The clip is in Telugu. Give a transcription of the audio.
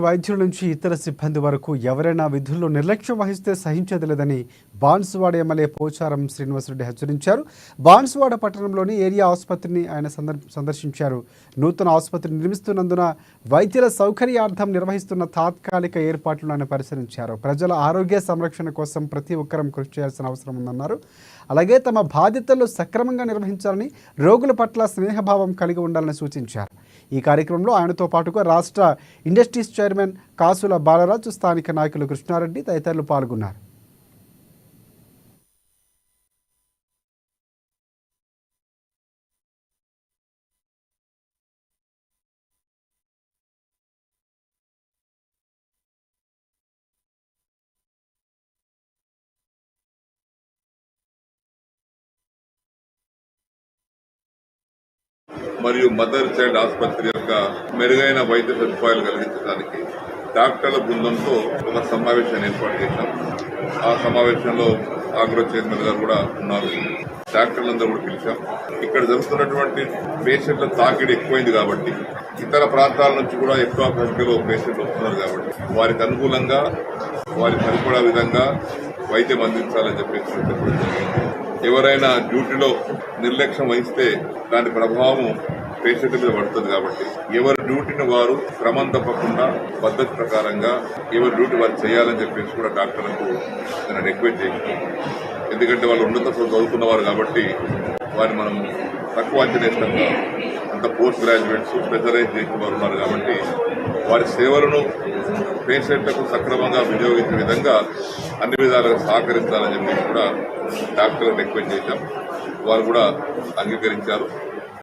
వైద్యుల నుంచి ఇతర సిబ్బంది వరకు ఎవరైనా విధుల్లో నిర్లక్ష్యం వహిస్తే సహించేది లేదని బాన్సువాడ ఎమ్మెల్యే పోచారం శ్రీనివాసరెడ్డి హెచ్చరించారు. బాన్సువాడ పట్టణంలోని ఏరియా ఆసుపత్రిని ఆయన సందర్శించారు. నూతన ఆసుపత్రి నిర్మిస్తున్నందున వైద్యుల సౌకర్యార్థం నిర్వహిస్తున్న తాత్కాలిక ఏర్పాట్లను ఆయన పరిశీలించారు. ప్రజల ఆరోగ్య సంరక్షణ కోసం ప్రతి ఒక్కరం కృషి చేయాల్సిన అవసరం ఉందన్నారు. అలాగే తమ బాధ్యతలు సక్రమంగా నిర్వహించాలని, రోగుల పట్ల స్నేహభావం కలిగి ఉండాలని సూచించారు. ఈ కార్యక్రమంలో ఆయనతో పాటుగా రాష్ట్ర ఇండస్ట్రీస్ చైర్మన్ కాసుల బాలరాజు, స్థానిక నాయకులు కృష్ణారెడ్డి తదితరులు పాల్గొన్నారు. మరియు మదర్ చైల్డ్ ఆసుపత్రి యొక్క మెరుగైన వైద్య సదుపాయాలు కలిగించడానికి డాక్టర్ల బృందంతో ఒక సమావేశాన్ని ఏర్పాటు చేశాం. ఆ సమావేశంలో ఆగ్రో చైర్మన్ గారు కూడా ఉన్నారు. డాక్టర్లందరూ కూడా పిలిచాం. ఇక్కడ జరుగుతున్నటువంటి పేషెంట్ల తాకిడి ఎక్కువైంది కాబట్టి, ఇతర ప్రాంతాల నుంచి కూడా ఎక్కువ సంఖ్యలో పేషెంట్లు వస్తున్నారు కాబట్టి వారికి అనుకూలంగా వారి సరిపడా విధంగా వైద్యం అందించాలని చెప్పేసి చెప్పడం జరిగింది. ఎవరైనా డ్యూటీలో నిర్లక్ష్యం వహిస్తే దాని ప్రభావం పేషెంట్ మీద పడుతుంది కాబట్టి ఎవరి డ్యూటీని వారు క్రమం తప్పకుండా పద్ధతి ప్రకారంగా ఎవరి డ్యూటీ వారు చేయాలని చెప్పేసి కూడా డాక్టర్లకు నేను రిక్వెస్ట్ చేశాను. ఎందుకంటే వాళ్ళు ఉన్నత చదువుకున్నవారు కాబట్టి వారిని మనం తక్కువ అంచనేష్టంగా అంత పోస్ట్ గ్రాడ్యుయేట్స్ స్పెషలైజ్ చేసిన వారు ఉన్నారు కాబట్టి వారి సేవలను పేషెంట్లకు సక్రమంగా వినియోగించే విధంగా అన్ని విధాలుగా సహకరించాలని చెప్పేసి కూడా డాక్టర్లకు రిక్వెస్ట్ చేశాం. వారు కూడా అంగీకరించారు.